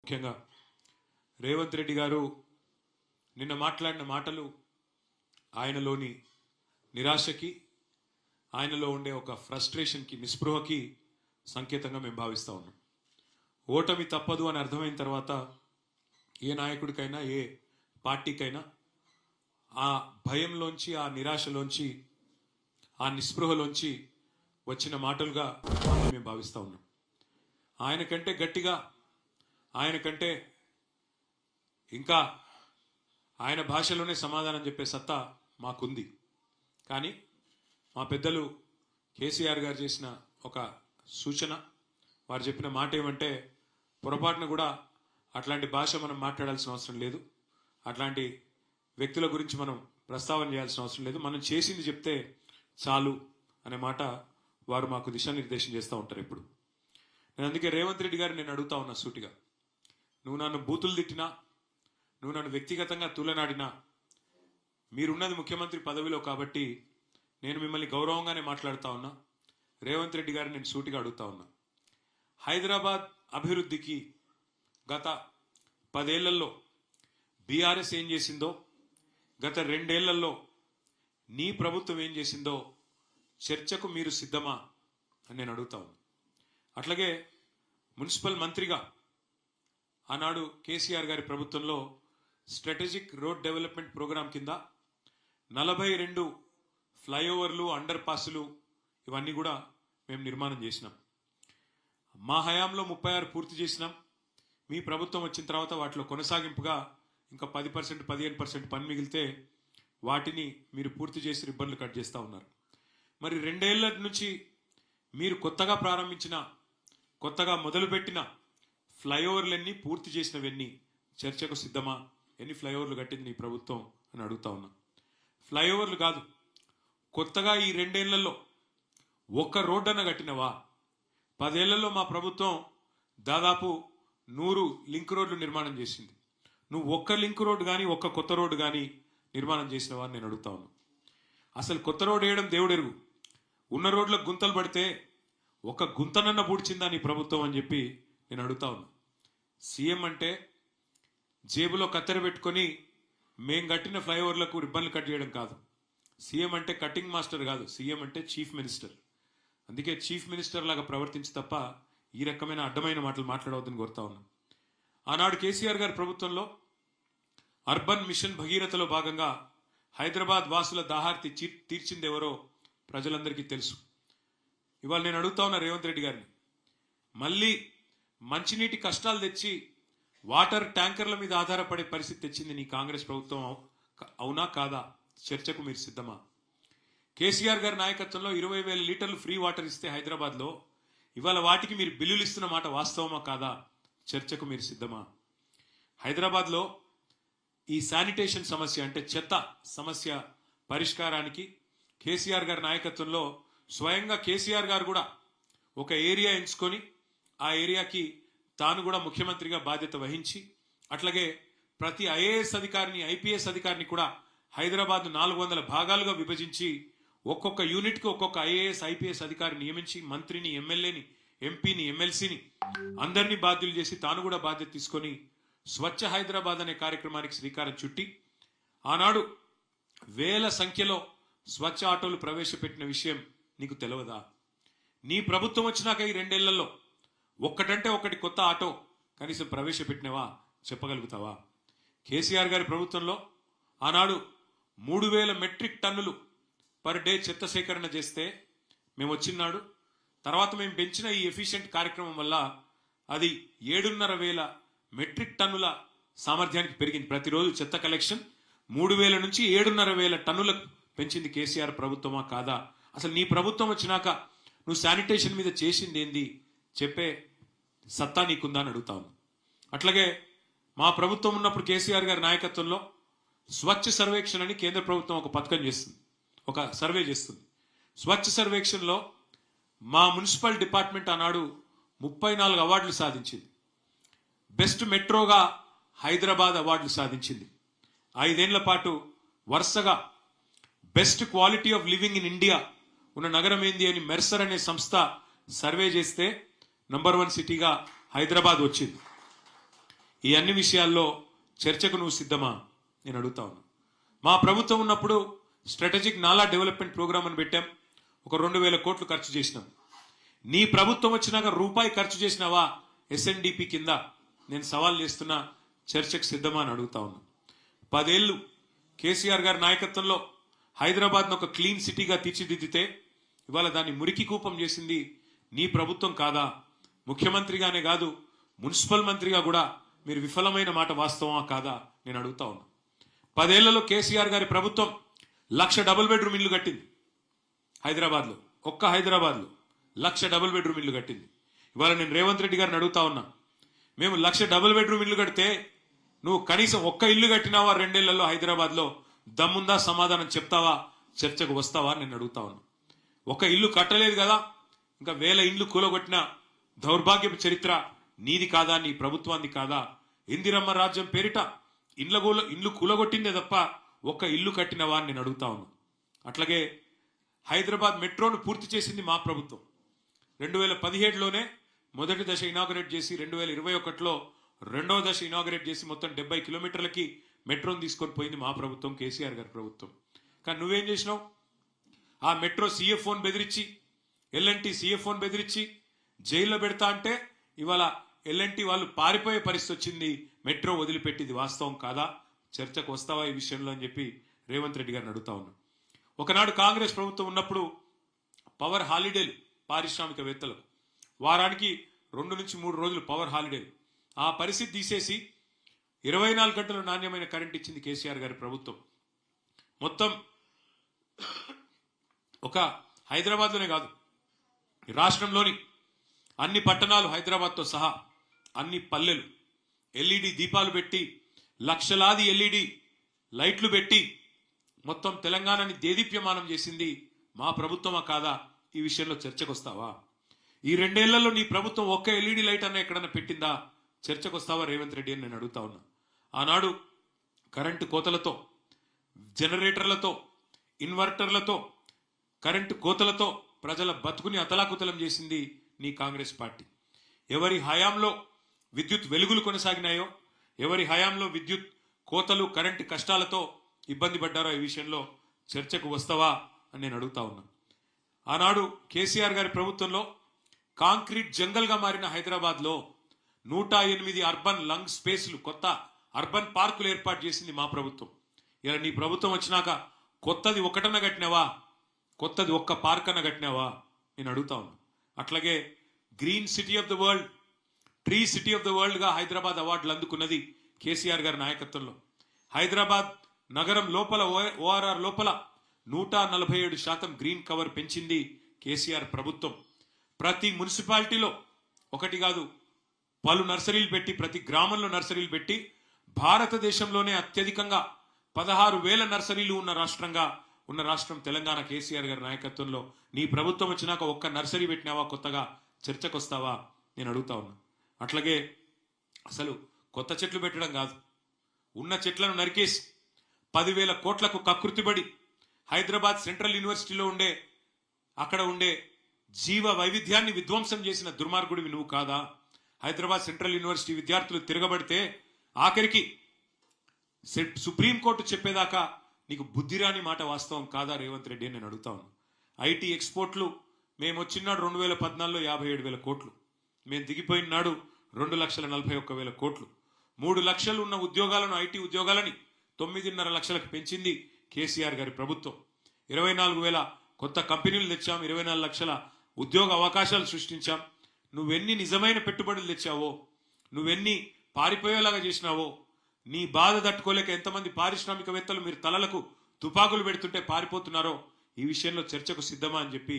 ముఖ్యంగా రేవంత్ రెడ్డి గారు నిన్న మాట్లాడిన మాటలు ఆయనలోని నిరాశకి, ఆయనలో ఉండే ఒక ఫ్రస్ట్రేషన్కి, నిస్పృహకి సంకేతంగా మేము భావిస్తూ ఉన్నాం. ఓటమి తప్పదు అని అర్థమైన తర్వాత ఏ నాయకుడికైనా, ఏ పార్టీకైనా ఆ భయంలోంచి, ఆ నిరాశలోంచి, ఆ నిస్పృహలోంచి వచ్చిన మాటలుగా మేము భావిస్తూ ఉన్నాం. ఆయనకంటే గట్టిగా, ఆయనకంటే ఇంకా ఆయన భాషలోనే సమాధానం చెప్పే సత్తా మాకుంది. కానీ మా పెద్దలు కేసీఆర్ గారు చేసిన ఒక సూచన, వారు చెప్పిన మాట ఏమంటే, పొరపాటున కూడా అట్లాంటి భాష మనం మాట్లాడాల్సిన అవసరం లేదు, అట్లాంటి వ్యక్తుల గురించి మనం ప్రస్తావన చేయాల్సిన అవసరం లేదు, మనం చేసింది చెప్తే చాలు అనే మాట వారు మాకు దిశానిర్దేశం చేస్తూ ఉంటారు ఎప్పుడు. నేను అందుకే రేవంత్ రెడ్డి గారు నేను అడుగుతా ఉన్నా సూటిగా, నువ్వు నన్ను బూతులు తిట్టినా, నువ్వు నన్ను వ్యక్తిగతంగా తూలనాడినా, మీరున్నది ముఖ్యమంత్రి పదవిలో కాబట్టి నేను మిమ్మల్ని గౌరవంగానే మాట్లాడుతూ ఉన్నా. రేవంత్ రెడ్డి గారిని నేను సూటిగా అడుగుతా ఉన్నా, హైదరాబాద్ అభివృద్ధికి గత 10 ఏళ్లలో బీఆర్ఎస్ ఏం చేసిందో, గత 2 ఏళ్లలో నీ ప్రభుత్వం ఏం చేసిందో చర్చకు మీరు సిద్ధమా అని నేను అడుగుతా ఉన్నా. అట్లాగే మున్సిపల్ మంత్రిగా ఆనాడు కేసీఆర్ గారి ప్రభుత్వంలో స్ట్రాటజిక్ రోడ్ డెవలప్మెంట్ ప్రోగ్రాం కింద 42 ఫ్లైఓవర్లు, అండర్ పాసులు ఇవన్నీ కూడా మేము నిర్మాణం చేసినాం. మా హయాంలో 36 పూర్తి చేసినాం. మీ ప్రభుత్వం వచ్చిన తర్వాత వాటిలో కొనసాగింపుగా ఇంకా 10%, 15% పని మిగిలితే వాటిని మీరు పూర్తి చేసి రిబ్బన్లు కట్ చేస్తూ ఉన్నారు. మరి 2 ఏళ్ల నుంచి మీరు కొత్తగా ప్రారంభించిన, కొత్తగా మొదలుపెట్టిన ఫ్లైఓవర్లన్నీ, పూర్తి చేసినవన్నీ చర్చకు సిద్ధమా? ఎన్ని ఫ్లైఓవర్లు కట్టింది నీ ప్రభుత్వం అని అడుగుతా ఉన్నా. ఫ్లైఓవర్లు కాదు, కొత్తగా ఈ 2 ఏళ్లలో ఒక్క రోడ్డు అన్న కట్టినవా? 10 ఏళ్లలో మా ప్రభుత్వం దాదాపు 100 లింక్ రోడ్లు నిర్మాణం చేసింది. నువ్వు ఒక్క లింక్ రోడ్డు కానీ, ఒక్క కొత్త రోడ్డు కానీ నిర్మాణం చేసినవా అని నేను అడుగుతా ఉన్నా. అసలు కొత్త రోడ్డు వేయడం దేవుడెరుగు, ఉన్న రోడ్లకు గుంతలు పడితే ఒక గుంతనన్న పూడ్చిందా నీ ప్రభుత్వం అని చెప్పి నేను అడుగుతా ఉన్నా. సీఎం అంటే జేబులో కత్తెర పెట్టుకొని మేం కట్టిన ఫ్లైఓవర్లకు రిబ్బన్లు కట్ చేయడం కాదు. సీఎం అంటే కటింగ్ మాస్టర్ కాదు, సీఎం అంటే చీఫ్ మినిస్టర్. అందుకే చీఫ్ మినిస్టర్ లాగా ప్రవర్తించి తప్ప ఈ రకమైన అడ్డమైన మాటలు మాట్లాడవద్దని కోరుతా ఉన్నాం. ఆనాడు కేసీఆర్ గారి ప్రభుత్వంలో అర్బన్ మిషన్ భగీరథలో భాగంగా హైదరాబాద్ వాసుల దాహార్తి తీర్చిందెవరో ప్రజలందరికీ తెలుసు. ఇవాళ నేను అడుగుతా ఉన్నా రేవంత్ రెడ్డి గారిని, మళ్ళీ మంచినీటి కష్టాలు తెచ్చి వాటర్ ట్యాంకర్ల మీద ఆధారపడే పరిస్థితి తెచ్చింది నీ కాంగ్రెస్ ప్రభుత్వం, అవునా కాదా? చర్చకు మీరు సిద్ధమా? కేసీఆర్ గారి నాయకత్వంలో 20,000 లీటర్లు ఫ్రీ వాటర్ ఇస్తే హైదరాబాద్లో, ఇవాళ వాటికి మీరు బిల్లులు ఇస్తున్న మాట వాస్తవమా కాదా? చర్చకు మీరు సిద్ధమా? హైదరాబాద్లో ఈ శానిటేషన్ సమస్య, అంటే చెత్త సమస్య పరిష్కారానికి కేసీఆర్ గారి నాయకత్వంలో స్వయంగా కేసీఆర్ గారు కూడా ఒక ఏరియా ఎంచుకొని ఆ ఏరియాకి తాను కూడా ముఖ్యమంత్రిగా బాధ్యత వహించి, అట్లాగే ప్రతి ఐఏఎస్ అధికారిని, ఐపీఎస్ అధికారిని కూడా హైదరాబాద్ 400 భాగాలుగా విభజించి ఒక్కొక్క యూనిట్కి ఒక్కొక్క ఐఏఎస్, ఐపీఎస్ అధికారిని నియమించి మంత్రిని, ఎమ్మెల్యేని, ఎంపీని, ఎమ్మెల్సీని అందరినీ బాధ్యులు చేసి తాను కూడా బాధ్యత తీసుకొని స్వచ్ఛ హైదరాబాద్ అనే కార్యక్రమానికి శ్రీకారం చుట్టి ఆనాడు వేల సంఖ్యలో స్వచ్ఛ ఆటోలు ప్రవేశపెట్టిన విషయం నీకు తెలియదా? నీ ప్రభుత్వం వచ్చినాక ఈ 2 ఏళ్లలో ఒక్కటంటే ఒకటి కొత్త ఆటో కనీసం ప్రవేశపెట్టినవా? చెప్పగలుగుతావా? కేసీఆర్ గారి ప్రభుత్వంలో ఆనాడు 3,000 మెట్రిక్ టన్నులు పర్ డే చెత్త సేకరణ చేస్తే మేము వచ్చినాడు, తర్వాత మేము పెంచిన ఈ ఎఫిషియెంట్ కార్యక్రమం వల్ల అది 7,500 మెట్రిక్ టన్నుల సామర్థ్యానికి పెరిగింది. ప్రతిరోజు చెత్త కలెక్షన్ 3,000 నుంచి 7,500 టన్నులకు పెంచింది కేసీఆర్ ప్రభుత్వమా కాదా? అసలు నీ ప్రభుత్వం వచ్చినాక నువ్వు శానిటేషన్ మీద చేసింది ఏంది చెప్పే సత్తా నీకుందా అని అడుగుతాను. అట్లాగే మా ప్రభుత్వం ఉన్నప్పుడు కేసీఆర్ గారి నాయకత్వంలో స్వచ్ఛ సర్వేక్షణ అని కేంద్ర ప్రభుత్వం ఒక పథకం చేస్తుంది, ఒక సర్వే చేస్తుంది. స్వచ్ఛ సర్వేక్షణలో మా మున్సిపల్ డిపార్ట్మెంట్ ఆనాడు 34 అవార్డులు సాధించింది. బెస్ట్ మెట్రోగా హైదరాబాద్ అవార్డులు సాధించింది. 5 ఏళ్ల పాటు వరుసగా best quality of living in India ఉన్న నగరం ఏంది అని మెర్సర్ అనే సంస్థ సర్వే చేస్తే నంబర్ 1 సిటీగా హైదరాబాద్ వచ్చింది. ఈ అన్ని విషయాల్లో చర్చకు నువ్వు సిద్ధమా నేను అడుగుతా ఉన్నా. మా ప్రభుత్వం ఉన్నప్పుడు స్ట్రాటజిక్ నాలా డెవలప్మెంట్ ప్రోగ్రామ్ అని పెట్టాం. ఒక 2000 కోట్లు ఖర్చు చేసినాం. నీ ప్రభుత్వం వచ్చినాక రూపాయి ఖర్చు చేసినావా SNDP కింద? నేను సవాల్ చేస్తున్నా, చర్చకు సిద్ధమా అని అడుగుతా ఉన్నా. 10 ఏళ్ళు కేసీఆర్ గారి నాయకత్వంలో హైదరాబాద్ను ఒక క్లీన్ సిటీగా తీర్చిదిద్దితే ఇవాళ దాన్ని మురికి కూపం చేసింది నీ ప్రభుత్వం కాదా? ముఖ్యమంత్రిగానే కాదు, మున్సిపల్ మంత్రిగా కూడా మీరు విఫలమైన మాట వాస్తవమా కాదా నేను అడుగుతా ఉన్నా. 10 ఏళ్లలో కేసీఆర్ గారి ప్రభుత్వం 1,00,000 డబుల్ బెడ్రూమ్ ఇల్లు కట్టింది హైదరాబాద్లో. ఒక్క హైదరాబాద్లో 1,00,000 డబుల్ బెడ్రూమ్ ఇల్లు కట్టింది. ఇవాళ నేను రేవంత్ రెడ్డి గారిని అడుగుతా ఉన్నా, మేము 1,00,000 డబుల్ బెడ్రూమ్ ఇల్లు కడితే నువ్వు కనీసం ఒక్క ఇల్లు కట్టినావా 2 ఏళ్లలో హైదరాబాద్లో? దమ్ముందా? సమాధానం చెప్తావా? చర్చకు వస్తావా నేను అడుగుతా ఉన్నా. ఒక ఇల్లు కట్టలేదు కదా, ఇంకా 1000 ఇండ్లు కూలగొట్టిన దౌర్భాగ్యపు చరిత్ర నీది కాదా? నీ ప్రభుత్వాన్ని కాదా? ఇందిరమ్మ రాజ్యం పేరిట ఇండ్లు కూలగొట్టిందే తప్ప ఒక్క ఇల్లు కట్టినవా అని నేను అడుగుతా ఉన్నా. అట్లాగే హైదరాబాద్ మెట్రోను పూర్తి చేసింది మా ప్రభుత్వం. 2017లోనే మొదటి దశ ఇనాగరేట్ చేసి 2021లో రెండవ దశ ఇనాగరేట్ చేసి మొత్తం 70 కిలోమీటర్లకి మెట్రోను తీసుకొని పోయింది మా ప్రభుత్వం, కేసీఆర్ గారి ప్రభుత్వం. కానీ నువ్వేం చేసినావు? ఆ మెట్రో CFOని బెదిరించి, L&T CFOని బెదిరించి జైల్లో పెడతా అంటే ఇవాళ L&T వాళ్ళు పారిపోయే పరిస్థితి వచ్చింది. మెట్రో వదిలిపెట్టింది వాస్తవం కాదా? చర్చకు వస్తావా ఈ విషయంలో అని చెప్పి రేవంత్ రెడ్డి గారిని అడుగుతా ఉన్నా. ఒకనాడు కాంగ్రెస్ ప్రభుత్వం ఉన్నప్పుడు పవర్ హాలిడేలు పారిశ్రామికవేత్తలకు, వారానికి 2 నుంచి 3 రోజులు పవర్ హాలిడేలు. ఆ పరిస్థితి తీసేసి 24 గంటలు నాణ్యమైన కరెంట్ ఇచ్చింది కేసీఆర్ గారి ప్రభుత్వం. మొత్తం ఒక హైదరాబాద్లోనే కాదు, రాష్ట్రంలోని అన్ని పట్టణాలు హైదరాబాద్తో సహా అన్ని పల్లెలు LED దీపాలు పెట్టి, లక్షలాది LED లైట్లు పెట్టి మొత్తం తెలంగాణని దేదీప్యమానం చేసింది మా ప్రభుత్వమా కాదా? ఈ విషయంలో చర్చకు వస్తావా? ఈ 2 ఏళ్లలో నీ ప్రభుత్వం ఒక్క LED లైట్ అన్న ఎక్కడన్నా పెట్టిందా? చర్చకు వస్తావా రేవంత్ రెడ్డి అని నేను అడుగుతా ఉన్నా. ఆనాడు కరెంటు కోతలతో, జనరేటర్లతో, ఇన్వర్టర్లతో, కరెంటు కోతలతో ప్రజల బతుకుని అతలాకుతలం చేసింది నీ కాంగ్రెస్ పార్టీ. ఎవరి హయాంలో విద్యుత్ వెలుగులు కొనసాగినాయో, ఎవరి హయాంలో విద్యుత్ కోతలు, కరెంటు కష్టాలతో ఇబ్బంది పడ్డారో ఈ విషయంలో చర్చకు వస్తావా అని నేను అడుగుతా ఉన్నా. ఆనాడు కేసీఆర్ గారి ప్రభుత్వంలో కాంక్రీట్ జంగల్గా మారిన హైదరాబాద్లో 108 అర్బన్ లంగ్ స్పేస్లు, కొత్త అర్బన్ పార్కులు ఏర్పాటు చేసింది మా ప్రభుత్వం. ఇలా నీ ప్రభుత్వం వచ్చినాక కొత్తది ఒకటన్న కట్టినావా? కొత్తది ఒక్క పార్క్ అన్న కట్టినావా నేను అడుగుతా ఉన్నా. అట్లాగే green city of the world, tree city of the వరల్డ్గా హైదరాబాద్ అవార్డులు అందుకున్నది కేసీఆర్ గారి నాయకత్వంలో. హైదరాబాద్ నగరం లోపల, ORR లోపల 147% గ్రీన్ కవర్ పెంచింది కేసీఆర్ ప్రభుత్వం. ప్రతి మున్సిపాలిటీలో ఒకటి కాదు, పలు నర్సరీలు పెట్టి, ప్రతి గ్రామంలో నర్సరీలు పెట్టి భారతదేశంలోనే అత్యధికంగా 16,000 నర్సరీలు ఉన్న రాష్ట్రం తెలంగాణ. కేసీఆర్ గారి నాయకత్వంలో నీ ప్రభుత్వం వచ్చినాక ఒక్క నర్సరీ పెట్టినావా? కొత్తగా చర్చకు వస్తావా నేను అడుగుతా ఉన్నా. అట్లాగే అసలు కొత్త చెట్లు పెట్టడం కాదు, ఉన్న చెట్లను నరికేసి 10,000 కోట్లకు కకృతిబడి హైదరాబాద్ సెంట్రల్ యూనివర్సిటీలో అక్కడ ఉండే జీవ వైవిధ్యాన్ని విధ్వంసం చేసిన దుర్మార్గుడివి నువ్వు కాదా? హైదరాబాద్ సెంట్రల్ యూనివర్సిటీ విద్యార్థులు తిరగబడితే ఆఖరికి సుప్రీంకోర్టు చెప్పేదాకా నీకు బుద్ధిరాని మాట వాస్తవం కాదా రేవంత్ రెడ్డి అని నేను అడుగుతా ఉన్నాను. IT ఎక్స్పోర్ట్లు మేము వచ్చినాడు 2014లో 57,000 కోట్లు, మేము దిగిపోయిన నాడు 2,41,000 కోట్లు. 3 లక్షలు ఉన్న ఉద్యోగాలను, IT ఉద్యోగాలని 9.5 లక్షలకు పెంచింది కేసీఆర్ గారి ప్రభుత్వం. 24,000 కొత్త కంపెనీలు తెచ్చాం, 24 లక్షల ఉద్యోగ అవకాశాలు సృష్టించాం. నువ్వెన్ని నిజమైన పెట్టుబడులు తెచ్చావో, నువ్వెన్ని పారిపోయేలాగా చేసినావో, నీ బాధ తట్టుకోలేక ఎంతమంది పారిశ్రామికవేత్తలు మీరు తలలకు తుపాకులు పెడుతుంటే పారిపోతున్నారో ఈ విషయంలో చర్చకు సిద్ధమా అని చెప్పి